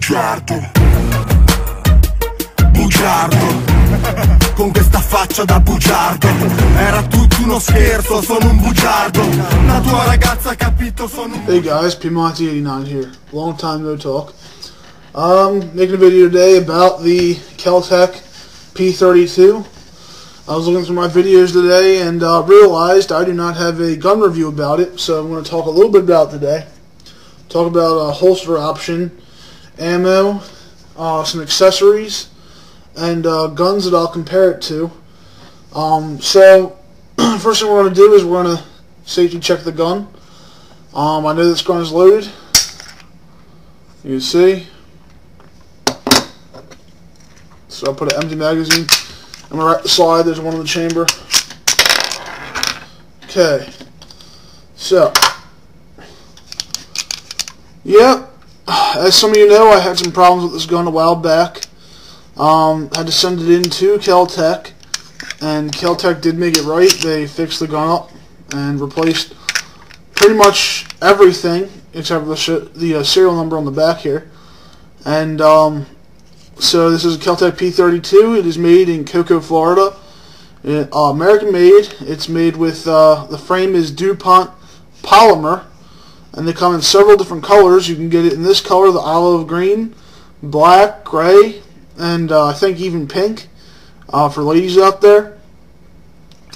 bugiardo, bugiardo, con questa faccia da bugiardo. Era tutto uno scherzo, sono un bugiardo. La tua ragazza ha capito, sono un... Hey guys, P32 here. Long time no talk. Making a video today about the Kel-Tec P32. I was looking through my videos today and realized I do not have a gun review about it, so I'm going to talk a little bit about it today. Talk about a holster option, ammo, some accessories, and guns that I'll compare it to. So first thing we're going to do is we're going to safety check the gun. I know this gun is loaded. You can see. So I'll put an empty magazine. On the right side, there's one in the chamber. Okay. So, yep. As some of you know, I had some problems with this gun a while back. Had to send it in to Kel-Tec, and Kel-Tec did make it right. They fixed the gun up and replaced pretty much everything except for the serial number on the back here. And so this is a Kel-Tec P32. It is made in Cocoa, Florida. American made. It's made with the frame is DuPont polymer, and they come in several different colors. You can get it in this color, the olive green, black, gray, and I think even pink for ladies out there.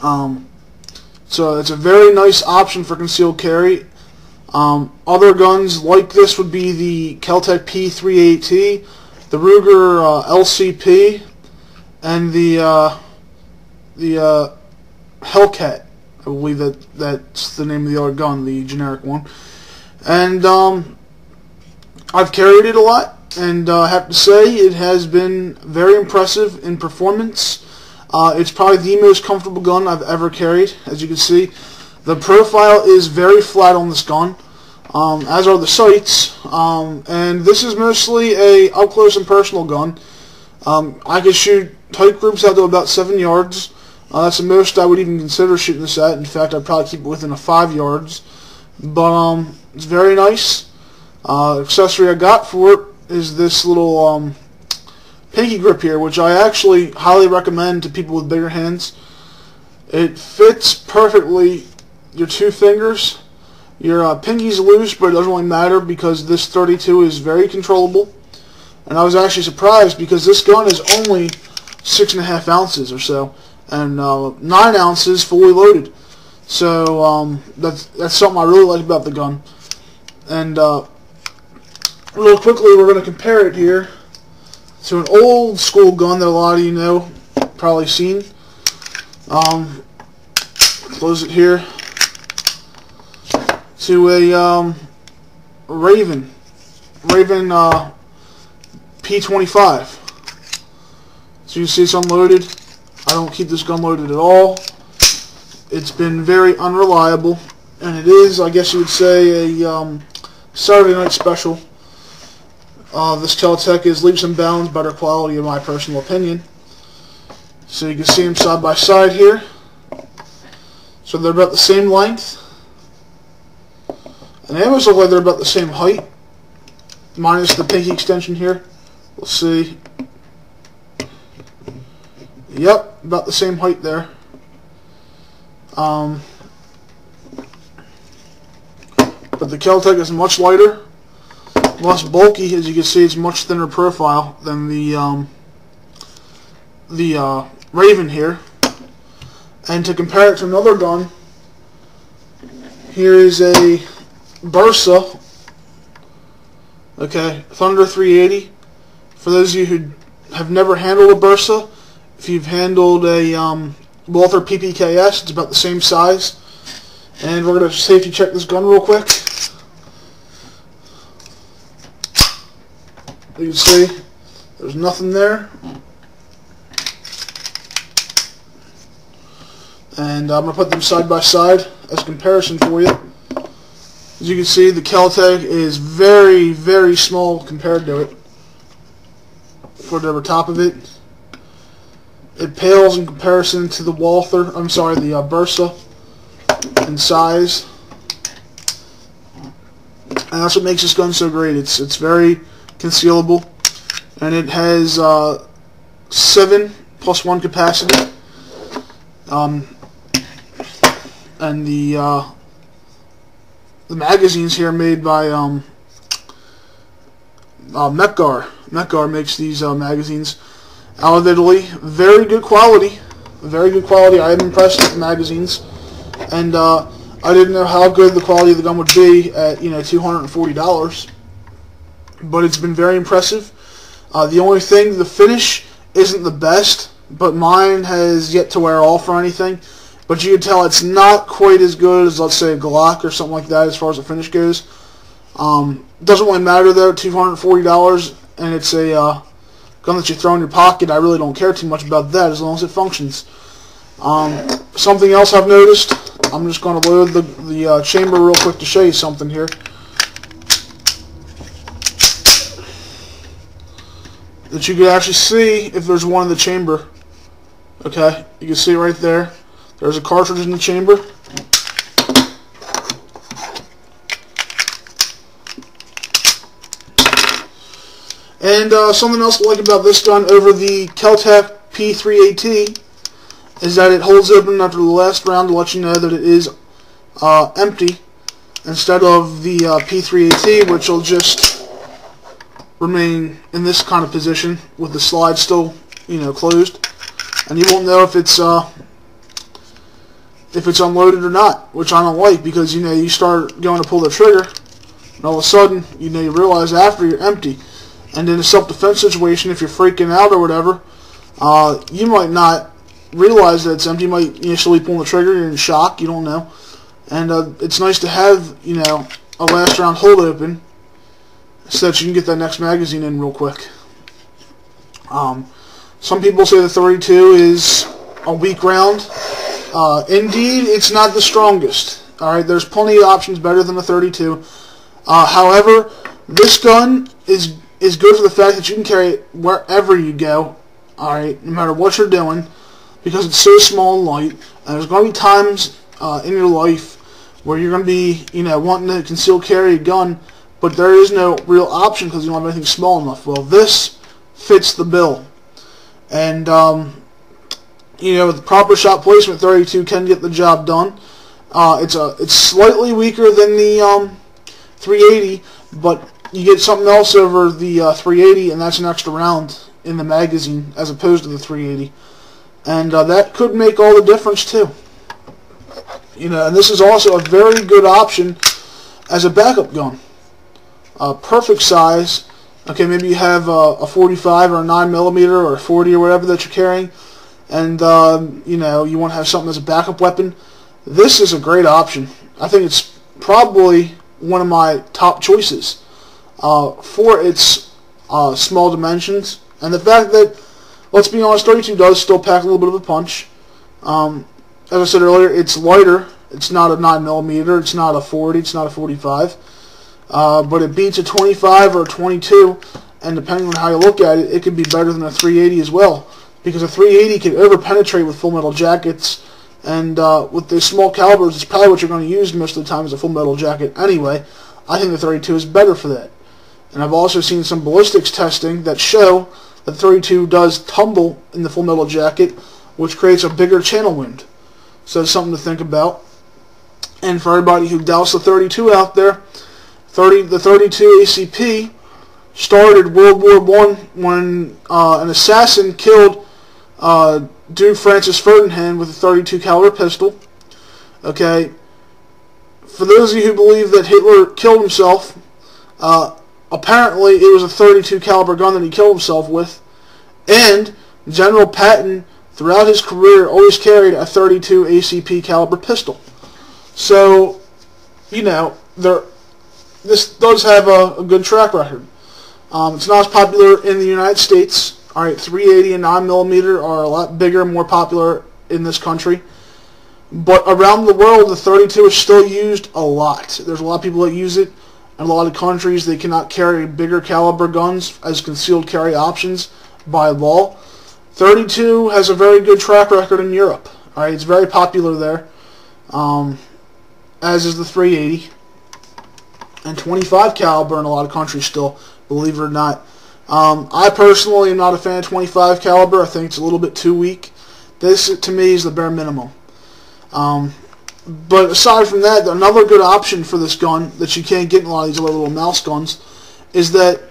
So it's a very nice option for concealed carry. Other guns like this would be the Kel-Tec P32, the Ruger LCP, and the Hellcat. I believe that's the name of the other gun, the generic one. And I've carried it a lot, and I have to say it has been very impressive in performance. It's probably the most comfortable gun I've ever carried. As you can see, the profile is very flat on this gun, as are the sights, and this is mostly a up-close and personal gun. I could shoot tight groups out to about 7 yards. That's the most I would even consider shooting this at. In fact, I'd probably keep it within 5 yards. But it's very nice. Accessory I got for it is this little pinky grip here, which I actually highly recommend to people with bigger hands. It fits perfectly your two fingers. Your pinky's loose, but it doesn't really matter because this 32 is very controllable. And I was actually surprised because this gun is only 6.5 ounces or so, and 9 ounces fully loaded. So that's something I really like about the gun. And real quickly, we're going to compare it here to an old school gun that a lot of you know, probably seen. Close it here. To a Raven P25. So you see it's unloaded. I don't keep this gun loaded at all. It's been very unreliable, and it is, I guess you would say, a Saturday night special. This Kel-Tec is leaps and bounds better quality in my personal opinion. So you can see them side by side here. So they're about the same length. And they almost look like they're about the same height, minus the pinky extension here. We'll see. Yep, about the same height there. But the Kel-Tec is much lighter, less bulky. As you can see, it's much thinner profile than the Raven here. And to compare it to another gun, here is a Bursa, okay, Thunder 380. For those of you who have never handled a Bursa, if you've handled a Walther PPKS, it's about the same size. And we're going to safety check this gun real quick. You can see there's nothing there. And I'm going to put them side by side as a comparison for you. As you can see, the Kel-Tec is very, very small compared to it. For the top of it, it pales in comparison to the Walther. I'm sorry, the Bursa in size. And that's what makes this gun so great. It's very concealable, and it has 7+1 capacity. And the magazines here are made by Mekgar. Mekgar makes these magazines out of Italy. Very good quality. Very good quality. I am impressed with the magazines, and I didn't know how good the quality of the gun would be at $240, but it's been very impressive. The only thing, the finish isn't the best, but mine has yet to wear off or anything. But you can tell it's not quite as good as, let's say, a Glock or something like that as far as the finish goes. Doesn't really matter though. $240, and it's a gun that you throw in your pocket. I really don't care too much about that as long as it functions. Something else I've noticed. I'm just going to load the chamber real quick to show you something here. That you can actually see if there's one in the chamber. Okay, you can see it right there. There's a cartridge in the chamber. And something else to like about this gun over the Kel-Tec P32 is that it holds open after the last round to let you know that it is empty, instead of the P3AT, which will just remain in this kind of position with the slide still, closed, and you won't know if it's unloaded or not, which I don't like, because you start going to pull the trigger, and all of a sudden you realize after you're empty. And in a self-defense situation, if you're freaking out or whatever, you might not realize that it's empty. You might initially pull the trigger, you're in shock, you don't know. And it's nice to have, a last round hold open so that you can get that next magazine in real quick. Some people say the 32 is a weak round. Indeed, it's not the strongest. Alright, there's plenty of options better than the 32. However, this gun is good for the fact that you can carry it wherever you go, alright, no matter what you're doing, because it's so small and light. And there's going to be times in your life where you're going to be, wanting to conceal carry a gun, but there is no real option because you don't have anything small enough. Well, this fits the bill. And, with proper shot placement, 32 can get the job done. It's slightly weaker than the 380, but you get something else over the 380, and that's an extra round in the magazine as opposed to the 380. And that could make all the difference too. And this is also a very good option as a backup gun. Perfect size. Okay, maybe you have a 45 or a 9mm or a 40 or whatever that you're carrying, and you want to have something as a backup weapon. This is a great option. I think it's probably one of my top choices for its small dimensions, and the fact that, let's be honest, 32 does still pack a little bit of a punch. As I said earlier, it's lighter. It's not a 9mm, it's not a 40, it's not a 45, but it beats a 25 or a 22, and depending on how you look at it, it could be better than a 380 as well, because a 380 can over-penetrate with full metal jackets, and with the small calibers, it's probably what you're going to use most of the time as a full metal jacket anyway. I think the 32 is better for that. And I've also seen some ballistics testing that show that the 32 does tumble in the full metal jacket, which creates a bigger channel wound. So it's something to think about. And for everybody who doubts the 32 out there, the 32 ACP started World War I when an assassin killed Duke Francis Ferdinand with a 32 caliber pistol. Okay, for those of you who believe that Hitler killed himself, apparently it was a 32 caliber gun that he killed himself with, and General Patton throughout his career always carried a 32 ACP caliber pistol. So, this does have a good track record. It's not as popular in the United States. Alright, 380 and 9mm are a lot bigger and more popular in this country. But around the world, the 32 is still used a lot. There's a lot of people that use it. In a lot of countries, they cannot carry bigger caliber guns as concealed carry options by law. 32 has a very good track record in Europe. Alright, it's very popular there, as is the 380. And 25 caliber in a lot of countries still. believe it or not. I personally am not a fan of 25 caliber. I think it's a little bit too weak. This, to me, is the bare minimum. But aside from that, another good option for this gun that you can't get in a lot of these other little mouse guns is that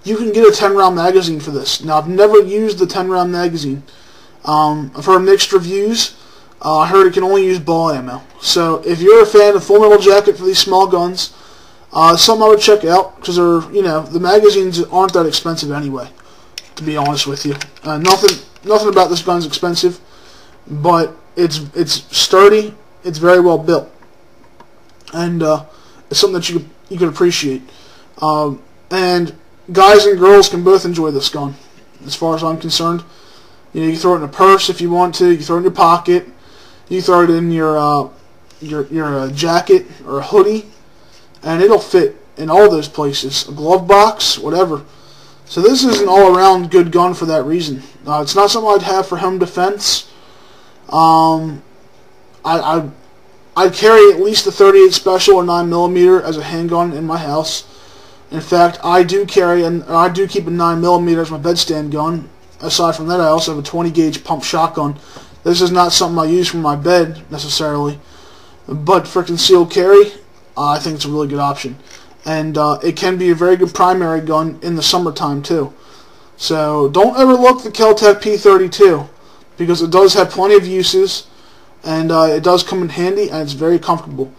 you can get a 10-round magazine for this. Now, I've never used the 10-round magazine. I've heard mixed reviews. I heard it can only use ball ammo. So if you're a fan of Full Metal Jacket for these small guns, something I would check out, because the magazines aren't that expensive anyway, to be honest with you. Nothing about this gun is expensive, but it's sturdy. It's very well built, and it's something that you can appreciate. And guys and girls can both enjoy this gun, as far as I'm concerned. You can throw it in a purse if you want to. You can throw it in your pocket. You can throw it in your jacket or a hoodie, and it'll fit in all those places. A glove box, whatever. So this is an all-around good gun for that reason. It's not something I'd have for home defense. I'd carry at least a 38 Special or 9mm as a handgun in my house. In fact, I do keep a 9mm as my bedstand gun. Aside from that, I also have a 20 gauge pump shotgun. This is not something I use for my bed necessarily, but for concealed carry, I think it's a really good option. And it can be a very good primary gun in the summertime too. So don't overlook the Kel-Tec P32, because it does have plenty of uses, and it does come in handy, and it's very comfortable.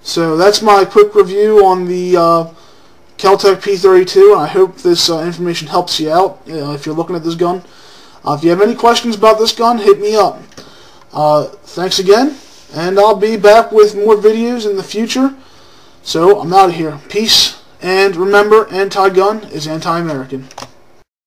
So that's my quick review on the Kel-Tec P32, and I hope this information helps you out if you're looking at this gun. If you have any questions about this gun, hit me up. Thanks again, and I'll be back with more videos in the future. So I'm out of here. Peace, and remember, anti-gun is anti-American.